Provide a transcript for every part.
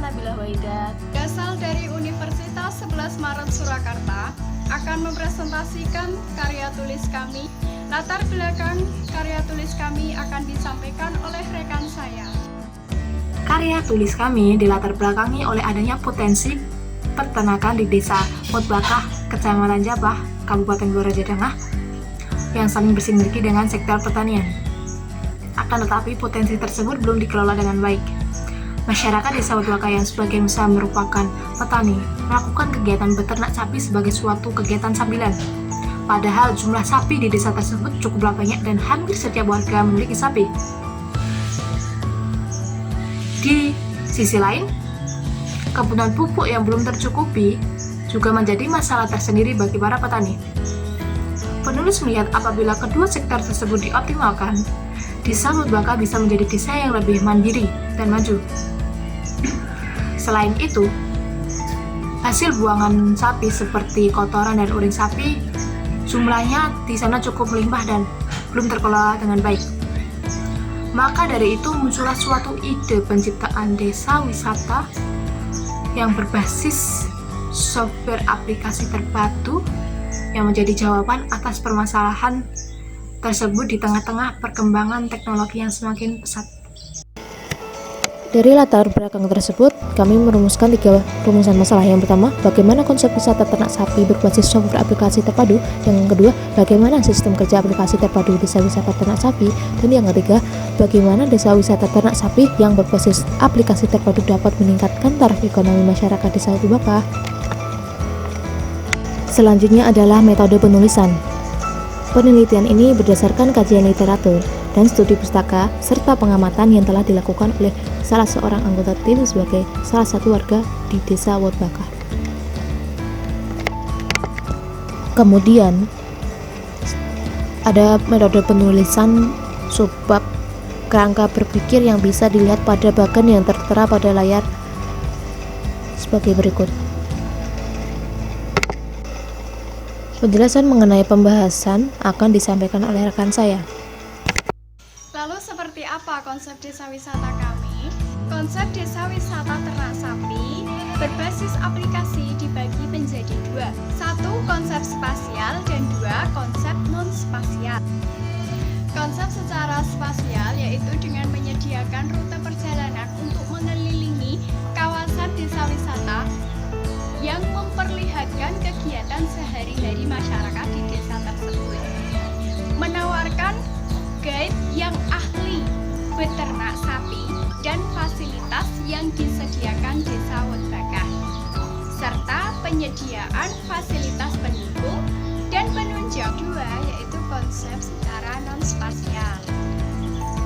Nabila Waidat, berasal dari Universitas 11 Maret Surakarta, akan mempresentasikan karya tulis kami. Latar belakang karya tulis kami akan disampaikan oleh rekan saya. Karya tulis kami dilatar belakangi oleh adanya potensi peternakan di Desa Wotbakah, Kecamatan Japah, Kabupaten Blora Jawa Tengah, yang saling bersinergi dengan sektor pertanian. Akan tetapi potensi tersebut belum dikelola dengan baik. Masyarakat Desa Wotbakah yang sebagian besar merupakan petani melakukan kegiatan beternak sapi sebagai suatu kegiatan sambilan. Padahal jumlah sapi di desa tersebut cukuplah banyak dan hampir setiap warga memiliki sapi. Di sisi lain, kebutuhan pupuk yang belum tercukupi juga menjadi masalah tersendiri bagi para petani. Penulis melihat apabila kedua sektor tersebut dioptimalkan, Desa Wotbakah bisa menjadi desa yang lebih mandiri dan maju. Selain itu, hasil buangan sapi seperti kotoran dan urin sapi jumlahnya di sana cukup melimpah dan belum terkelola dengan baik. Maka dari itu muncullah suatu ide penciptaan desa wisata yang berbasis software aplikasi terpadu yang menjadi jawaban atas permasalahan tersebut di tengah-tengah perkembangan teknologi yang semakin pesat. Dari latar belakang tersebut, kami merumuskan 3 rumusan masalah. Yang pertama, bagaimana konsep wisata ternak sapi berbasis software aplikasi terpadu. Yang kedua, bagaimana sistem kerja aplikasi terpadu desa wisata ternak sapi. Dan yang ketiga, bagaimana desa wisata ternak sapi yang berbasis aplikasi terpadu dapat meningkatkan taraf ekonomi masyarakat Desa Wotbakah. Selanjutnya adalah metode penulisan. Penelitian ini berdasarkan kajian literatur dan studi pustaka serta pengamatan yang telah dilakukan oleh salah seorang anggota tim sebagai salah satu warga di Desa Wotbakah. Kemudian ada metode penulisan subbab kerangka berpikir yang bisa dilihat pada bagan yang tertera pada layar sebagai berikut. Penjelasan mengenai pembahasan akan disampaikan oleh rekan saya. Lalu seperti apa konsep desa wisata kami? Konsep desa wisata ternak sapi berbasis aplikasi dibagi menjadi 2. 1. Konsep spasial dan 2. Konsep non-spasial. Konsep secara spasial yaitu dengan menyediakan rute perjalanan untuk mengelilingi kawasan desa wisata yang memperlihatkan kegiatan sehari-hari masyarakat di desa tersebut. Menawarkan guide yang ahli beternak sapi dan fasilitas yang disediakan Desa Wotbakah, serta penyediaan fasilitas pendukung dan penunjang. 2. Yaitu konsep secara non-spasial.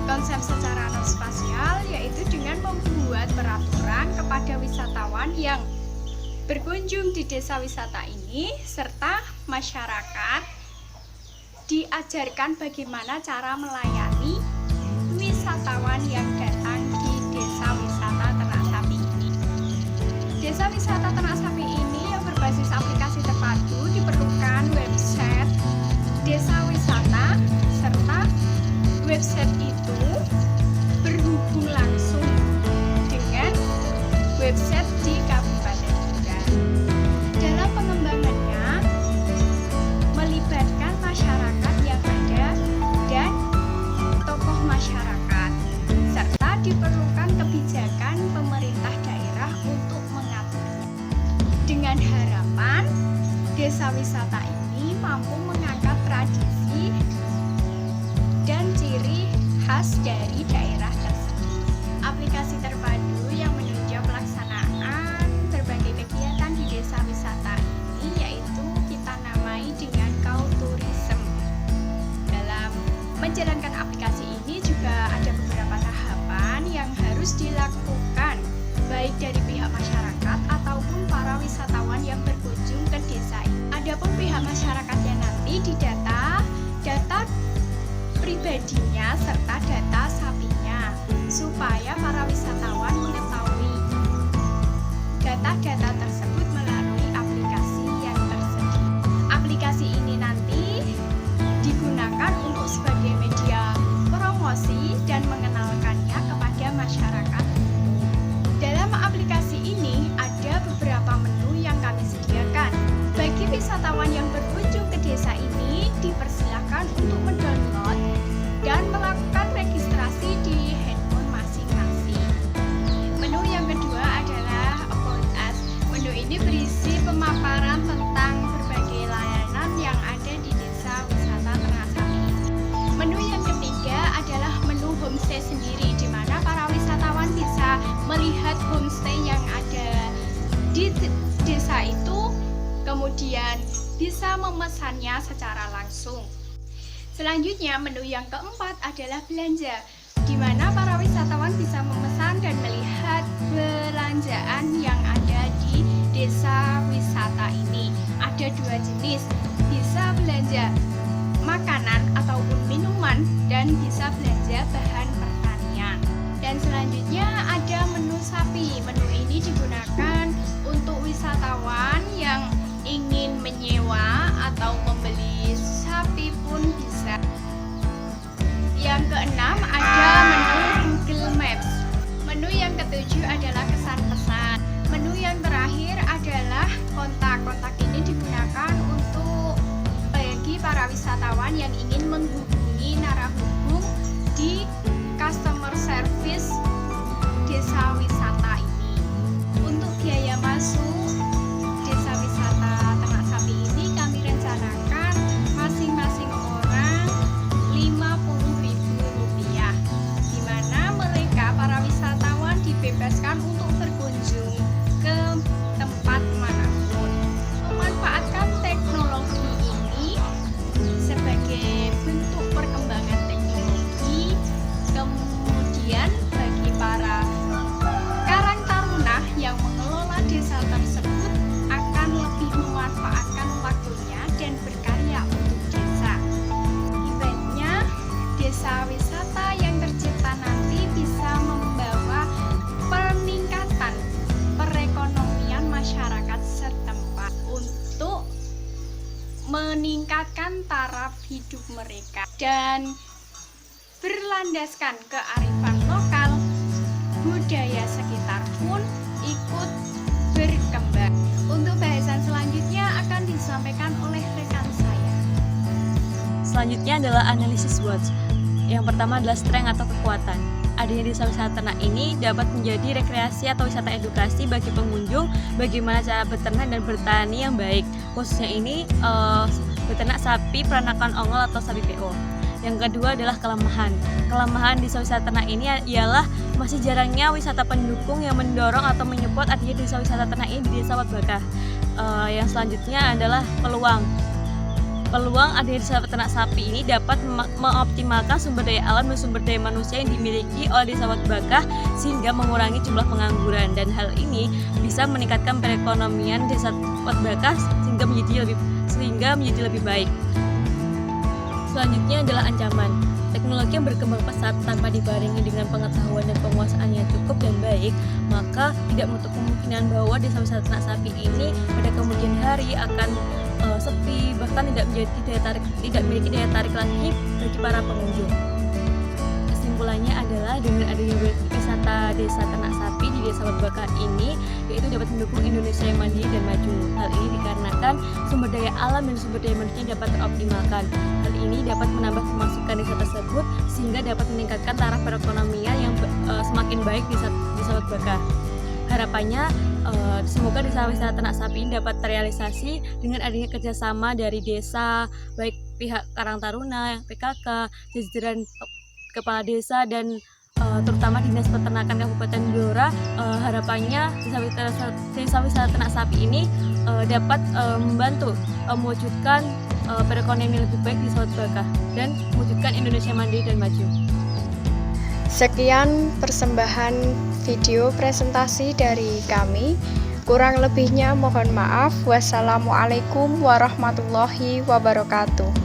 Konsep secara non-spasial yaitu dengan membuat peraturan kepada wisatawan yang berkunjung di desa wisata ini serta masyarakat diajarkan bagaimana cara melayani wisatawan yang datang di desa wisata ternak sapi ini. Desa wisata ternak sapi ini yang berbasis aplikasi terpadu diperlukan website desa wisata serta website itu berhubung langsung dengan website di Kabupaten Blora. Dalam pengembangannya melibatkan masyarakat yang ada dan tokoh masyarakat, serta diperlukan kebijakan pemerintah daerah untuk mengaturnya. Dengan harapan desa wisata ini mampu mengangkat tradisi dan ciri khas dari daerah tersebut. Aplikasi terpadu yang menunjang pelaksanaan berbagai kegiatan di desa wisata ini yaitu kita namai dengan Kauturism. Dalam menjalankan aplikasi ini juga ada beberapa tahapan yang harus dilakukan baik dari pihak masyarakat ataupun para wisatawan yang berkunjung ke desa ini. Adapun pihak masyarakatnya nanti didata data pribadinya serta data sapinya supaya para wisatawan mengetahui data-data tersebut melalui aplikasi yang tersedia. Aplikasi ini nanti digunakan untuk sebagai media promosi dan mengenalkannya kepada masyarakat. Dalam aplikasi kemudian bisa memesannya secara langsung. Selanjutnya, menu yang keempat adalah belanja, di mana para wisatawan bisa memesan dan melihat belanjaan yang ada di desa wisata ini. Ada dua jenis, bisa belanja makanan ataupun minuman dan bisa belanja bahan pertanian. Dan selanjutnya ada menu sapi. Menu ini digunakan untuk wisatawan yang ingin menyewa atau membeli sapi pun bisa. Yang keenam ada menu Google Maps. Menu yang ketujuh adalah kesan pesan. Menu yang terakhir adalah kontak. Kontak ini digunakan untuk bagi para wisatawan yang ingin menghubungi narahubung di customer service desa wisata ini. Untuk biaya masuk desa wisata Ternak Sapi ini kami rencanakan masing-masing orang Rp50.000, di mana mereka para wisatawan dibebaskan untuk berkunjung ke tempat manapun. Memanfaatkan teknologi ini sebagai bentuk perkembangan teknologi, kemudian bagi para karang taruna yang mengelola desa tersebut akan lebih memanfaatkan waktunya dan berkarya untuk desa. Akibatnya, desa wisata yang tercipta nanti bisa membawa peningkatan perekonomian masyarakat setempat untuk meningkatkan taraf hidup mereka dan berlandaskan kearifan lokal, budaya sekitar pun ikut berkembang. Untuk bahasan selanjutnya akan disampaikan oleh rekan saya. Selanjutnya adalah analisis SWOT. Yang pertama adalah strength atau kekuatan. Adanya desa wisata ternak ini dapat menjadi rekreasi atau wisata edukasi bagi pengunjung bagaimana cara beternak dan bertani yang baik. Khususnya ini beternak sapi peranakan ongol atau sapi PO. Yang kedua adalah kelemahan. Kelemahan desa wisata ternak ini ialah masih jarangnya wisata pendukung yang mendorong atau menyupport adanya desa wisata ternak ini di desa Watbakah. Yang selanjutnya adalah peluang. Peluang adanya desa ternak sapi ini dapat mengoptimalkan sumber daya alam dan sumber daya manusia yang dimiliki oleh desa Watbakah sehingga mengurangi jumlah pengangguran, dan hal ini bisa meningkatkan perekonomian desa Watbakah sehingga menjadi lebih baik. Selanjutnya adalah ancaman. Teknologi yang berkembang pesat tanpa dibarengi dengan pengetahuan dan penguasaan yang cukup dan baik, maka tidak menutup kemungkinan bahwa desa wisata ternak sapi ini pada kemudian hari akan sepi, bahkan tidak memiliki daya tarik lagi bagi para pengunjung. Kesimpulannya adalah dengan adanya wisata desa ternak sapi di desa Watbakah ini, yaitu dapat mendukung Indonesia yang mandiri dan maju. Hal ini dikarenakan sumber daya alam dan sumber daya manusia dapat teroptimalkan. Hal ini dapat menambah pemasukan desa tersebut sehingga dapat meningkatkan taraf perekonomian yang semakin baik di desa Watbakah. Harapannya semoga desa wisata ternak sapi ini dapat terrealisasi dengan adanya kerjasama dari desa, baik pihak Karang Taruna, PKK, jajaran kepala desa dan terutama Dinas Peternakan Kabupaten Blora. Harapannya desa wisata ternak sapi ini dapat membantu mewujudkan perekonomian lebih baik di Watbakah dan mewujudkan Indonesia mandiri dan maju. Sekian persembahan video presentasi dari kami. Kurang lebihnya mohon maaf. Wassalamualaikum warahmatullahi wabarakatuh.